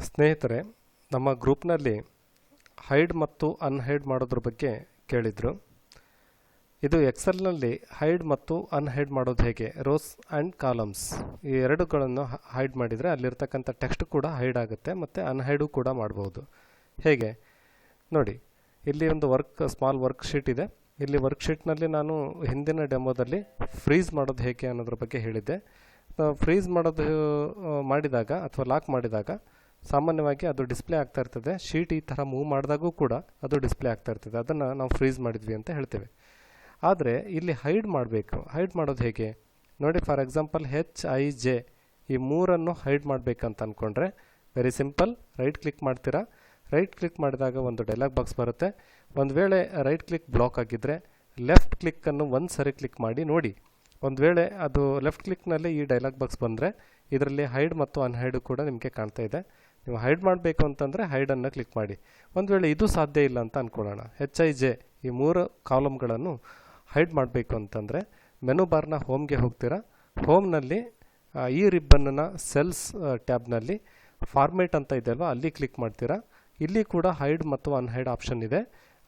ಸ್ನೇಹಿತರೆ, ನಮ್ಮ ಗ್ರೂಪ್ನಲ್ಲಿ ಹೈಡ್ ಮತ್ತು ಅನ್ಹೈಡ್ ಮಾಡೋದ್ರ ಬಗ್ಗೆ ಕೇಳಿದರು. ಇದು ಎಕ್ಸೆಲ್ನಲ್ಲಿ ಹೈಡ್ ಮತ್ತು ಅನ್ಹೈಡ್ ಮಾಡೋದು ಹೇಗೆ, ರೋಸ್ ಆ್ಯಂಡ್ ಕಾಲಮ್ಸ್ ಈ ಎರಡುಗಳನ್ನು ಹೈಡ್ ಮಾಡಿದರೆ ಅಲ್ಲಿರ್ತಕ್ಕಂಥ ಟೆಕ್ಸ್ಟ್ ಕೂಡ ಹೈಡ್ ಆಗುತ್ತೆ ಮತ್ತು ಅನ್ಹೈಡು ಕೂಡ ಮಾಡ್ಬೋದು. ಹೇಗೆ ನೋಡಿ, ಇಲ್ಲಿ ಒಂದು ಸ್ಮಾಲ್ ವರ್ಕ್ಶೀಟ್ ಇದೆ. ಇಲ್ಲಿ ವರ್ಕ್ಶೀಟ್ನಲ್ಲಿ ನಾನು ಹಿಂದಿನ ಡೆಮೋದಲ್ಲಿ ಫ್ರೀಸ್ ಮಾಡೋದು ಹೇಗೆ ಅನ್ನೋದ್ರ ಬಗ್ಗೆ ಹೇಳಿದ್ದೆ. ಫ್ರೀಸ್ ಮಾಡಿದಾಗ ಅಥವಾ ಲಾಕ್ ಮಾಡಿದಾಗ ಸಾಮಾನ್ಯವಾಗಿ ಅದು ಡಿಸ್ಪ್ಲೇ ಆಗ್ತಾ ಇರ್ತದೆ. ಶೀಟ್ ಈ ಥರ ಮೂವ್ ಮಾಡಿದಾಗೂ ಕೂಡ ಅದು ಡಿಸ್ಪ್ಲೇ ಆಗ್ತಾ ಇರ್ತದೆ. ಅದನ್ನು ನಾವು ಫ್ರೀಸ್ ಮಾಡಿದ್ವಿ ಅಂತ ಹೇಳ್ತೇವೆ. ಆದರೆ ಇಲ್ಲಿ ಹೈಡ್ ಮಾಡಬೇಕು. ಹೈಡ್ ಮಾಡೋದು ಹೇಗೆ ನೋಡಿ, ಫಾರ್ ಎಕ್ಸಾಂಪಲ್ HIJ ಈ ಮೂರನ್ನು ಹೈಡ್ ಮಾಡಬೇಕಂತ ಅಂದ್ಕೊಂಡ್ರೆ ವೆರಿ ಸಿಂಪಲ್, ರೈಟ್ ಕ್ಲಿಕ್ ಮಾಡ್ತೀರಾ. ರೈಟ್ ಕ್ಲಿಕ್ ಮಾಡಿದಾಗ ಒಂದು ಡೈಲಾಗ್ ಬಾಕ್ಸ್ ಬರುತ್ತೆ. ಒಂದು ವೇಳೆ ರೈಟ್ ಕ್ಲಿಕ್ ಬ್ಲಾಕ್ ಆಗಿದ್ದರೆ ಲೆಫ್ಟ್ ಕ್ಲಿಕ್ಕನ್ನು ಒಂದು ಸರಿ ಕ್ಲಿಕ್ ಮಾಡಿ ನೋಡಿ. ಒಂದು ವೇಳೆ ಅದು ಲೆಫ್ಟ್ ಕ್ಲಿಕ್ನಲ್ಲಿ ಈ ಡೈಲಾಗ್ ಬಾಕ್ಸ್ ಬಂದರೆ ಇದರಲ್ಲಿ ಹೈಡ್ ಮತ್ತು ಅನ್ಹೈಡು ಕೂಡ ನಿಮಗೆ ಕಾಣ್ತಾ ಇದೆ. ನೀವು ಹೈಡ್ ಮಾಡಬೇಕು ಅಂತಂದರೆ ಹೈಡನ್ನು ಕ್ಲಿಕ್ ಮಾಡಿ. ಒಂದು ವೇಳೆ ಇದು ಸಾಧ್ಯ ಇಲ್ಲ ಅಂತ ಅಂದ್ಕೊಳ್ಳೋಣ, HIJ ಈ ಮೂರು ಕಾಲಮ್ಗಳನ್ನು ಹೈಡ್ ಮಾಡಬೇಕು ಅಂತಂದರೆ ಮೆನು ಬಾರ್ನ ಹೋಮ್ಗೆ ಹೋಗ್ತೀರಾ. ಹೋಮ್ನಲ್ಲಿ ಈ ರಿಬ್ಬನ್ನ ಸೆಲ್ಸ್ ಟ್ಯಾಬ್ನಲ್ಲಿ ಫಾರ್ಮೇಟ್ ಅಂತ ಇದೆ ಅಲ್ವಾ, ಅಲ್ಲಿ ಕ್ಲಿಕ್ ಮಾಡ್ತೀರಾ. ಇಲ್ಲಿ ಕೂಡ ಹೈಡ್ ಮತ್ತು ಅನ್ಹೈಡ್ ಆಪ್ಷನ್ ಇದೆ.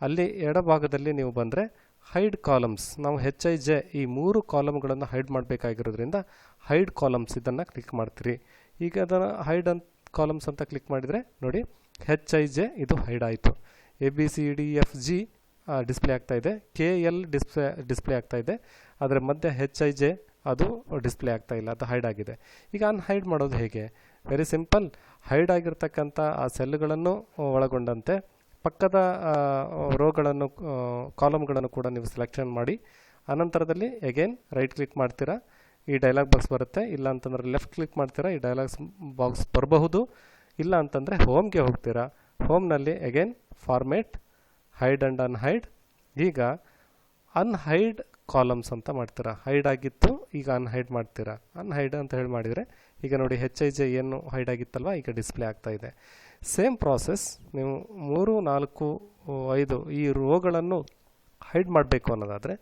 ಅಲ್ಲಿ ಎಡಭಾಗದಲ್ಲಿ ನೀವು ಬಂದರೆ ಹೈಡ್ ಕಾಲಮ್ಸ್, ನಾವು HIJ ಈ ಮೂರು ಕಾಲಮ್ಗಳನ್ನು ಹೈಡ್ ಮಾಡಬೇಕಾಗಿರೋದ್ರಿಂದ ಹೈಡ್ ಕಾಲಮ್ಸ್ ಇದನ್ನು ಕ್ಲಿಕ್ ಮಾಡ್ತೀರಿ. ಈಗ ಅದನ್ನು ಹೈಡ್ ಕಾಲಮ್ಸ್ ಅಂತ ಕ್ಲಿಕ್ ಮಾಡಿದರೆ ನೋಡಿ HIJ ಇದು ಹೈಡ್ ಆಯಿತು. ABCDFG ಡಿಸ್ಪ್ಲೇ ಆಗ್ತಾ ಇದೆ, KL ಡಿಸ್ಪ್ಲೇ ಆಗ್ತಾ ಇದೆ. ಅದರ ಮಧ್ಯೆ HIJ ಅದು ಡಿಸ್ಪ್ಲೇ ಆಗ್ತಾ ಇಲ್ಲ, ಅದು ಹೈಡ್ ಆಗಿದೆ. ಈಗ ಅನ್ಹೈಡ್ ಮಾಡೋದು ಹೇಗೆ, ವೆರಿ ಸಿಂಪಲ್. ಹೈಡ್ ಆಗಿರ್ತಕ್ಕಂಥ ಆ ಸೆಲ್ಗಳನ್ನು ಒಳಗೊಂಡಂತೆ ಪಕ್ಕದ ರೋಗಳನ್ನು ಕಾಲಮ್ಗಳನ್ನು ಕೂಡ ನೀವು ಸೆಲೆಕ್ಷನ್ ಮಾಡಿ ಅನಂತರದಲ್ಲಿ ಅಗೇನ್ ರೈಟ್ ಕ್ಲಿಕ್ ಮಾಡ್ತೀರಾ. ಈ ಡೈಲಾಗ್ ಬಾಕ್ಸ್ ಬರುತ್ತೆ. ಇಲ್ಲ ಅಂತಂದರೆ ಲೆಫ್ಟ್ ಕ್ಲಿಕ್ ಮಾಡ್ತೀರಾ, ಈ ಡೈಲಾಗ್ ಬಾಕ್ಸ್ ಬರಬಹುದು. ಇಲ್ಲ ಅಂತಂದರೆ ಹೋಮ್ಗೆ ಹೋಗ್ತೀರಾ. ಹೋಮ್ನಲ್ಲಿ again format hide and unhide. ಈಗ ಅನ್ಹೈಡ್ ಕಾಲಮ್ಸ್ ಅಂತ ಮಾಡ್ತೀರಾ. ಹೈಡ್ ಆಗಿತ್ತು, ಈಗ ಅನ್ಹೈಡ್ ಮಾಡ್ತೀರಾ. ಅನ್ಹೈಡ್ ಅಂತ ಹೇಳಿ ಮಾಡಿದರೆ ಈಗ ನೋಡಿ HIJ ಏನು ಹೈಡ್ ಆಗಿತ್ತಲ್ವ, ಈಗ ಡಿಸ್ಪ್ಲೇ ಆಗ್ತಾ ಇದೆ. ಸೇಮ್ ಪ್ರಾಸೆಸ್ ನೀವು 3, 4, 5 ಈ ರೋಗಳನ್ನು ಹೈಡ್ ಮಾಡಬೇಕು ಅನ್ನೋದಾದರೆ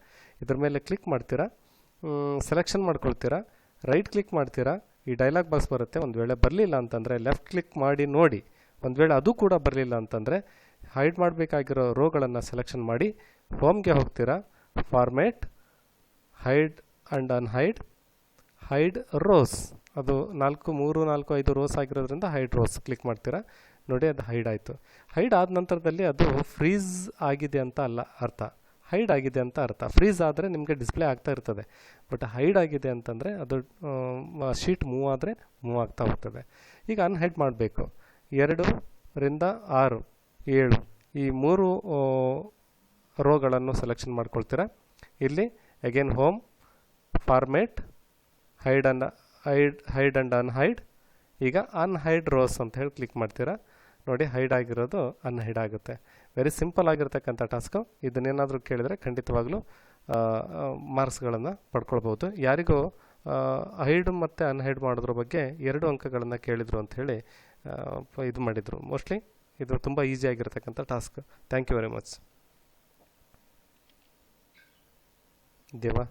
ಇದ್ರ ಮೇಲೆ ಕ್ಲಿಕ್ ಮಾಡ್ತೀರಾ, ಸೆಲೆಕ್ಷನ್ ಮಾಡ್ಕೊಳ್ತೀರಾ, ರೈಟ್ ಕ್ಲಿಕ್ ಮಾಡ್ತೀರಾ. ಈ ಡೈಲಾಗ್ ಬಾಕ್ಸ್ ಬರುತ್ತೆ. ಒಂದು ವೇಳೆ ಬರಲಿಲ್ಲ ಅಂತಂದರೆ ಲೆಫ್ಟ್ ಕ್ಲಿಕ್ ಮಾಡಿ ನೋಡಿ. ಒಂದು ವೇಳೆ ಅದು ಕೂಡ ಬರಲಿಲ್ಲ ಅಂತಂದರೆ ಹೈಡ್ ಮಾಡಬೇಕಾಗಿರೋ ರೋಗಳನ್ನು ಸೆಲೆಕ್ಷನ್ ಮಾಡಿ ಹೋಮ್ಗೆ ಹೋಗ್ತೀರಾ. Format hide and unhide, hide rose, ಅದು 3, 4, 5 ರೋಸ್ ಆಗಿರೋದ್ರಿಂದ ಹೈಡ್ ರೋಸ್ ಕ್ಲಿಕ್ ಮಾಡ್ತೀರಾ. ನೋಡಿ ಅದು ಹೈಡ್ ಆಯಿತು. ಹೈಡ್ ಆದ ನಂತರದಲ್ಲಿ ಅದು ಫ್ರೀಸ್ ಆಗಿದೆ ಅಂತ ಅಲ್ಲ ಅರ್ಥ, ಹೈಡ್ ಆಗಿದೆ ಅಂತ ಅರ್ಥ. ಫ್ರೀಸ್ ಆದರೆ ನಿಮಗೆ ಡಿಸ್ಪ್ಲೇ ಆಗ್ತಾ ಇರ್ತದೆ, ಬಟ್ ಹೈಡ್ ಆಗಿದೆ ಅಂತಂದರೆ ಅದು ಶೀಟ್ ಮೂವ್ ಆದರೆ ಮೂವ್ ಆಗ್ತಾ ಹೋಗ್ತದೆ. ಈಗ ಅನ್ಹೈಡ್ ಮಾಡಬೇಕು. 2 ರಿಂದ 6, 7 ಈ 3 ರೋಗಳನ್ನು ಸೆಲೆಕ್ಷನ್ ಮಾಡ್ಕೊಳ್ತೀರಾ. ಇಲ್ಲಿ again home, format, hide and unhide. ಈಗ ಅನ್ಹೈಡ್ ರೋಸ್ ಅಂತ ಹೇಳಿ ಕ್ಲಿಕ್ ಮಾಡ್ತೀರಾ. ನೋಡಿ ಹೈಡ್ ಆಗಿರೋದು ಅನ್ಹೈಡ್ ಆಗುತ್ತೆ. ವೆರಿ ಸಿಂಪಲ್ ಆಗಿರ್ತಕ್ಕಂಥ ಟಾಸ್ಕು. ಇದನ್ನೇನಾದರೂ ಕೇಳಿದರೆ ಖಂಡಿತವಾಗ್ಲೂ ಮಾರ್ಕ್ಸ್ಗಳನ್ನು ಪಡ್ಕೊಳ್ಬೋದು. ಯಾರಿಗೂ ಹೈಡ್ ಮತ್ತು ಅನ್ಹೈಡ್ ಮಾಡೋದ್ರ ಬಗ್ಗೆ 2 ಅಂಕಗಳನ್ನು ಕೇಳಿದರು ಅಂಥೇಳಿ ಇದು ಮಾಡಿದರು. ಮೋಸ್ಟ್ಲಿ ಇದು ತುಂಬ ಈಸಿ ಆಗಿರ್ತಕ್ಕಂಥ task. Thank you very much. ದೇವಾ.